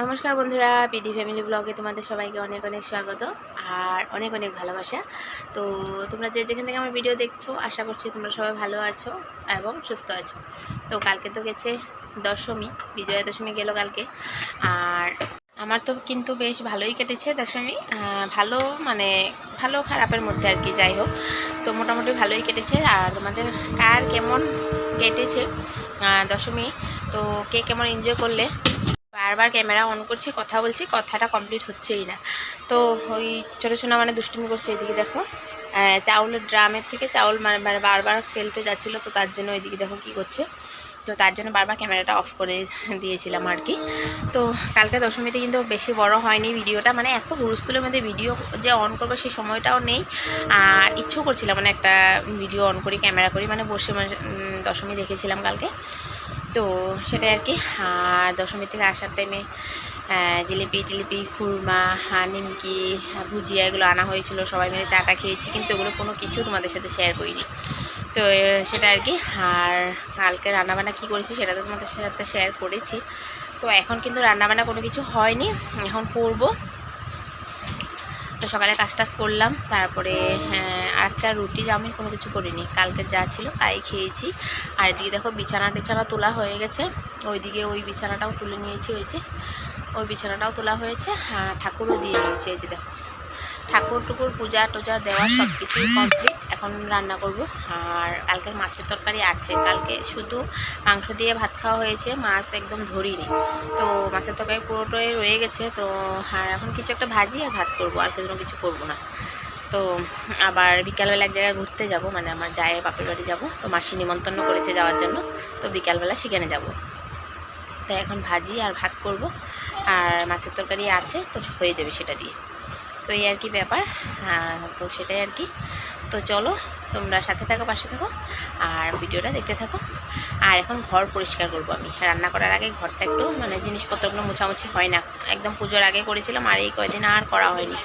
নমস্কার বন্ধুরা, PD family ব্লগে তোমাদের সবাইকে অনেক অনেক স্বাগত আর অনেক অনেক ভালোবাসা। তো তোমরা যেখান থেকে আমার ভিডিও দেখছো, আশা করছি তোমরা সবাই ভালো আছো এবং সুস্থ আছো। তো কালকে তো গেছে দশমী, বিজয়া দশমী গেল কালকে। আর আমার তো কিন্তু বেশ ভালোই কেটেছে দশমী। ভালো মানে ভালো খারাপের মধ্যে আর কি, যাই হোক। তো মোটামুটি ভালোই কেটেছে। আর তোমাদের কার কেমন কেটেছে দশমী, তো কে কেমন এনজয় করলে? বারবার ক্যামেরা অন করছি, কথা বলছি, কথাটা কমপ্লিট হচ্ছেই না। তো ওই ছোটো সোনা মানে দুষ্টুমি করছে। এদিকে দেখো চাউলের ড্রামের থেকে চাউল মানে বারবার ফেলতে যাচ্ছিলো, তো তার জন্য ওইদিকে দেখো কী করছে। তো তার জন্য বারবার ক্যামেরাটা অফ করে দিয়েছিলাম আর কি। তো কালকে দশমীতে কিন্তু বেশি বড় হয়নি ভিডিওটা, মানে এত হুলস্থুলের মধ্যে ভিডিও যে অন করবো সেই সময়টাও নেই। আর ইচ্ছেও করছিলাম মানে একটা ভিডিও অন করি, ক্যামেরা করি, মানে বসে দশমী দেখেছিলাম কালকে। তো সেটাই আর কি। আর দশমী থেকে আসার টাইমে জিলিপি টিলিপি, খুরমা, নিমকি, ভুজিয়া এগুলো আনা হয়েছিল। সবাই মিলে চাটা খেয়েছি, কিন্তু এগুলো কোনো কিছু তোমাদের সাথে শেয়ার করিনি। তো সেটা আর কি। আর কালকে রান্নাবান্না কী করেছি সেটা তো তোমাদের সাথে শেয়ার করেছি। তো এখন কিন্তু রান্নাবান্না কোনো কিছু হয়নি, এখন করব। তো সকালে কাজ টাজ করলাম, তারপরে আজকে আর রুটি চাউমিন কোনো কিছু করিনি, কালকে যা ছিল তাই খেয়েছি। আর এদিকে দেখো বিছানা টিছানা তোলা হয়ে গেছে, ওইদিকে ওই বিছানাটাও তুলে নিয়েছি, ওই যে ওই বিছানাটাও তোলা হয়েছে। ঠাকুরও দিয়ে নিয়েছি, এই যে দেখো ঠাকুর টুকুর পূজা টুজা দেওয়া সব কিছুই কমপ্লিট। এখন রান্না করব। আর কালকের মাছের তরকারি আছে, কালকে শুধু মাংস দিয়ে ভাত খাওয়া হয়েছে, মাছ একদম ধরিনি। তো মাছের তরকারি পুরোটাই রয়ে গেছে। তো আর এখন কিছু একটা ভাজি আর ভাত করব, আর কিছু করব না। তো আবার বিকালবেলা এক জায়গায় ঘুরতে যাব, মানে আমার জায়ের বাপের বাড়ি যাব। তো মাসি নিমন্ত্রণ করেছে যাওয়ার জন্য, তো বিকালবেলা সেখানে যাব। তাই এখন ভাজি আর ভাত করব, আর মাছের তরকারি আছে, তো হয়ে যাবে সেটা দিয়ে। তো এই আর কি ব্যাপার। তো সেটাই আর কি। তো চলো তোমরা সাথে থাকো, পাশে থাকো, আর ভিডিওটা দেখতে থাকো। আর এখন ঘর পরিষ্কার করব আমি। রান্না করার আগে ঘরটা একটু মানে জিনিসপত্রগুলো মোছামুছি হয় না, একদম পুজোর আগে করেছিলাম, আর এই কয়দিন আর করা হয়নি।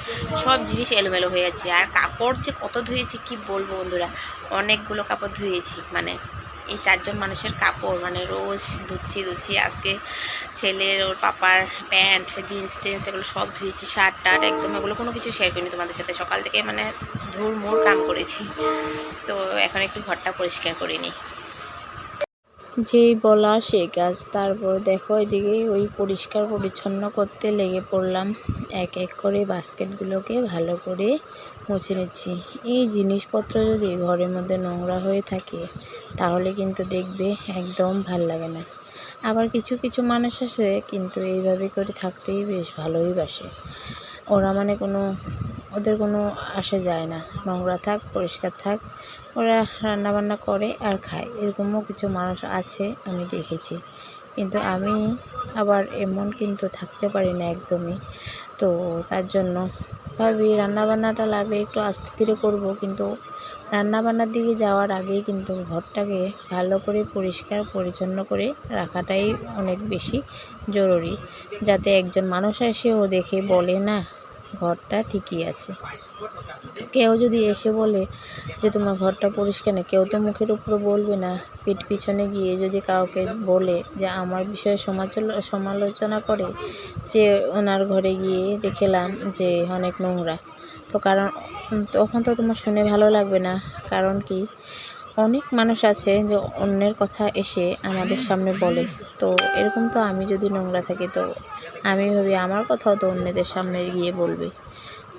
সব জিনিস এলোমেলো হয়ে যাচ্ছে। আর কাপড় যে কত ধুয়েছি কি বলবো বন্ধুরা, অনেকগুলো কাপড় ধুয়েছি। মানে এই 4 জন মানুষের কাপড় মানে রোজ ধুচ্ছি। আজকে ছেলের ওর পাপার প্যান্ট জিন্স টিন্স এগুলো সব ধুয়েছি, শার্ট টার্ট একদম, এগুলো কোনো কিছু শেয়ার করিনি তোমাদের সাথে। সকাল থেকে মানে ধুর কাম করেছি। তো এখন একটু ঘরটা পরিষ্কার করে নিই। যেই বলা সেই কাজ। তারপর দেখো এদিকে ওই পরিষ্কার পরিচ্ছন্ন করতে লেগে পড়লাম। এক এক করে বাস্কেটগুলোকে ভালো করে মুছে নিচ্ছি। এই জিনিসপত্র যদি ঘরের মধ্যে নোংরা হয়ে থাকে তাহলে কিন্তু দেখবে একদম ভাল লাগে না। আবার কিছু কিছু মানুষ আছে কিন্তু এইভাবে করে থাকতেই বেশ ভালোই বাসে। ওরা মানে ওদের কোনো আসে যায় না, নোংরা থাক পরিষ্কার থাক, ওরা রান্নাবান্না করে আর খায়। এরকমও কিছু মানুষ আছে আমি দেখেছি, কিন্তু আমি আবার এমন কিন্তু থাকতে পারি না একদমই। তো তার জন্য ভাবি রান্নাবান্নাটা লাগলে একটু আস্তে ধীরে করবো, কিন্তু রান্নাবান্নার দিকে যাওয়ার আগেই কিন্তু ঘরটাকে ভালো করে পরিষ্কার পরিচ্ছন্ন করে রাখাটাই অনেক বেশি জরুরি, যাতে একজন মানুষ এসেও দেখে বলে না ঘরটা ঠিকই আছে। তো কেউ যদি এসে বলে যে তোমার ঘরটা পরিষ্কার না, কেউ তো মুখের উপরে বলবে না। পিছনে গিয়ে যদি কাউকে বলে যে আমার বিষয়ে সমালোচনা করে যে ওনার ঘরে গিয়ে দেখলাম যে অনেক নোংরা, তো তখন তো তোমার শুনে ভালো লাগবে না। কারণ কি, অনেক মানুষ আছে যে অন্যের কথা এসে আমাদের সামনে বলে। তো এরকম তো আমি যদি নোংরা থাকি, তো আমি ভাবি আমার কথাও তো অন্যদের সামনে গিয়ে বলবে।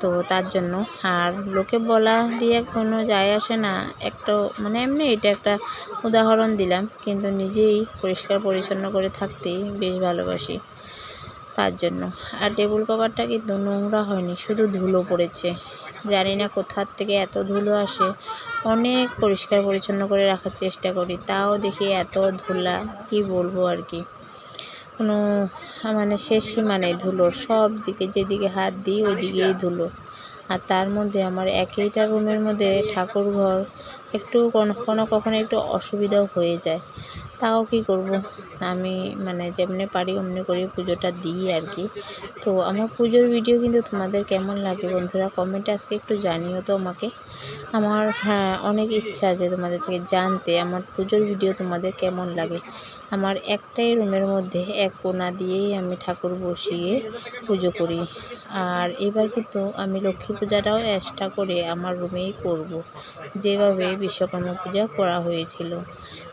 তো তার জন্য আর লোকে বলা দিয়ে কোনো যায় আসে না। একটা মানে এমনি এটা একটা উদাহরণ দিলাম, কিন্তু নিজেই পরিষ্কার পরিচ্ছন্ন করে থাকতেই বেশ ভালোবাসি, তার জন্য। আর টেবিল কভারটা কিন্তু নোংরা হয়নি, শুধু ধুলো পড়েছে। জানি না কোথার থেকে এত ধুলো আসে। অনেক পরিষ্কার পরিচ্ছন্ন করে রাখার চেষ্টা করি, তাও দেখি এত ধুলা, কি বলবো আর কি। কোনো মানে শেষ সীমা নেই ধুলোর, সব দিকে যেদিকে হাত দিই ওই দিকেই ধুলো। আর তার মধ্যে আমার একইটা রুমের মধ্যে ঠাকুর ঘর, একটু কখনো একটু অসুবিধাও হয়ে যায়। তাও কি করব, আমি মানে যেমনি পারি অমনি করে পুজোটা দিই আর কি। তো আমার পুজোর ভিডিও কিন্তু তোমাদের কেমন লাগে বন্ধুরা কমেন্টে আজকে একটু জানিও তো আমাকে। আমার অনেক ইচ্ছা আছে তোমাদের থেকে জানতে আমার পুজোর ভিডিও তোমাদের কেমন লাগে। আমার একটাই রুমের মধ্যে এক কোণা দিয়েই আমি ঠাকুর বসিয়ে পুজো করি। আর এবার কিন্তু আমি লক্ষ্মী পূজাটাও এক্সট্রা করে আমার রুমেই করব, যেভাবে বিশ্বকর্মা পূজা করা হয়েছিল।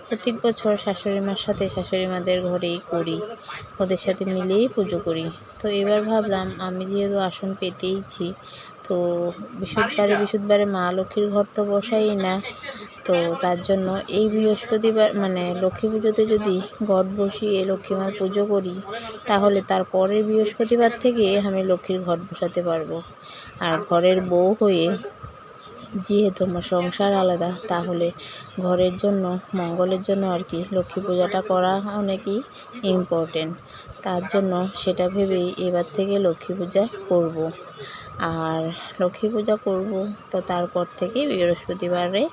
প্রত্যেক বছর শাশুড়ি মার সাথে শাশুড়ি মাদের ঘরেই করি, ওদের সাথে মিলেই পুজো করি। তো এবার ভাবলাম আমি যেহেতু আসন পেতেইছি, তো বিশুদ্ধবারে মা লক্ষ্মীর ঘর তো বসাই না, তো তার জন্য এই বৃহস্পতিবার মানে লক্ষ্মী পুজোতে যদি ঘট বসিয়ে লক্ষ্মী মার পুজো করি, তাহলে তার পরের বৃহস্পতিবার থেকে আমি লক্ষ্মীর ঘট বসাতে পারবো। আর ঘরের বউ হয়ে যেহেতু আমার সংসার আলাদা, তাহলে ঘরের জন্য মঙ্গলের জন্য আর কি লক্ষ্মী পূজাটা করা অনেকই ইম্পর্টেন্ট। তার জন্য সেটা ভেবেই এবার থেকে লক্ষ্মী পূজা করব। আর লক্ষ্মী পূজা করব তো তারপর থেকে বৃহস্পতিবারে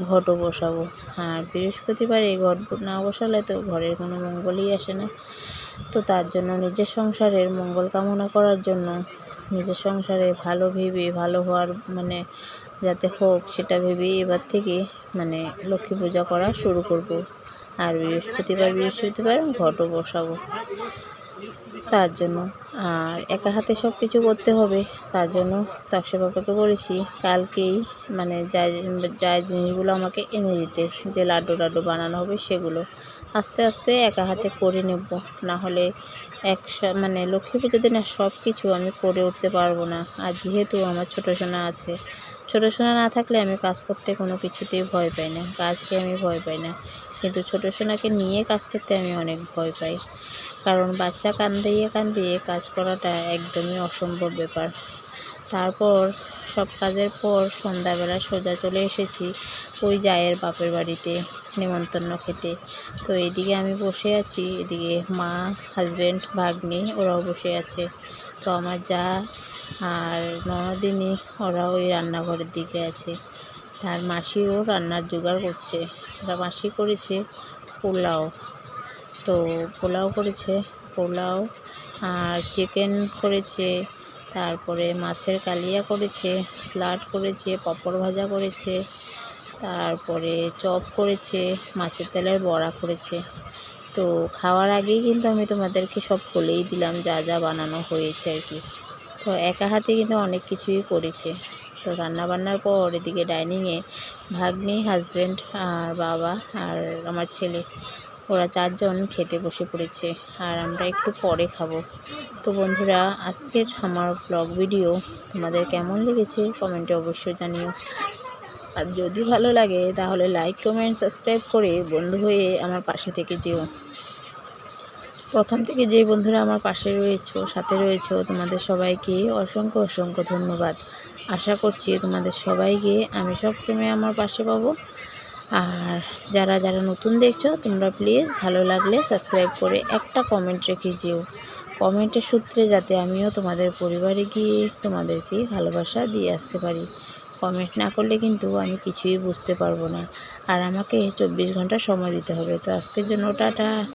ঘটও বসাবো। আর বৃহস্পতিবারে ঘট না বসালে তো ঘরের কোনো মঙ্গলই আসে না। তো তার জন্য নিজের সংসারের মঙ্গল কামনা করার জন্য, নিজের সংসারে ভালো ভেবে ভালো হওয়ার মানে যাতে হোক সেটা ভেবেই এবার থেকে মানে লক্ষ্মী পূজা করা শুরু করব। আর বৃহস্পতিবার ঘটও বসাবো তার জন্য। আর একা হাতে সব কিছু করতে হবে, তার জন্য তাকসা বাবাকে বলেছি কালকেই মানে যা জিনিসগুলো আমাকে এনে দিতে, যে লাড্ডু বানানো হবে সেগুলো আস্তে আস্তে একা হাতে করে নেব। না হলে মানে লক্ষ্মী পুজোতে না সব কিছু আমি করে উঠতে পারবো না। আর যেহেতু আমার ছোটো সোনা আছে, ছোটো সোনা না থাকলে আমি কাজ করতে কোনো কিছুতেই ভয় পাই না, কাজকে আমি ভয় পাই না। কিন্তু ছোটো সোনাকে নিয়ে কাজ করতে আমি অনেক ভয় পাই, কারণ বাচ্চা কান্দিয়ে কাজ করাটা একদমই অসম্ভব ব্যাপার। তারপর সব কাজের পর সন্ধ্যাবেলা সোজা চলে এসেছি ওই জায়ের বাপের বাড়িতে নেমন্তন্ন খেতে। তো এদিকে আমি বসে আছি, এদিকে মা, হাজব্যান্ড, ভাগ্নি ওরাও বসে আছে। তো আমার যা আর ননদিনী ওরা ওই রান্নাঘরের দিকে আছে। আর মাসিও রান্নার জোগাড় করছে। মাসি করেছে পোলাও, তো পোলাও করেছে, পোলাও আর চিকেন করেছে, তারপরে মাছের কালিয়া করেছে, স্যালাড করেছে, পাঁপড় ভাজা করেছে, তারপরে চপ করেছে, মাছের তেলের বড়া করেছে। তো খাওয়ার আগেই কিন্তু আমি তোমাদেরকে সব বলেই দিলাম যা যা বানানো হয়েছে আর কি। তো একা হাতে কিন্তু অনেক কিছুই করেছে। তো রান্নাবান্নার পর এদিকে ডাইনিংয়ে ভাগ্নি, হাজব্যান্ড আর বাবা আর আমার ছেলে ওরা 4 জন খেতে বসে পড়েছে, আর আমরা একটু পরে খাবো। তো বন্ধুরা আজকের আমার ব্লগ ভিডিও তোমাদের কেমন লেগেছে কমেন্টে অবশ্যই জানিও। আর যদি ভালো লাগে তাহলে লাইক, কমেন্ট, সাবস্ক্রাইব করে বন্ধু হয়ে আমার পাশে থেকে যেও। প্রথম থেকে যে বন্ধুরা আমার পাশে রয়েছো, সাথে রয়েছো, তোমাদের সবাইকে অসংখ্য ধন্যবাদ। আশা করছি তোমাদের সবাইকে আমি সবসময় আমার পাশে পাবো। আর যারা নতুন দেখছো তোমরা প্লিজ ভালো লাগলে সাবস্ক্রাইব করে একটা কমেন্ট রেখে যেও, কমেন্টের সূত্রে যাতে আমিও তোমাদের পরিবারে গিয়ে তোমাদেরকে ভালোবাসা দিয়ে আসতে পারি। কমেন্ট না করলে কিন্তু আমি কিছুই বুঝতে পারবো না, আর আমাকে 24 ঘন্টা সময় দিতে হবে। তো আজকের জন্য টাটা।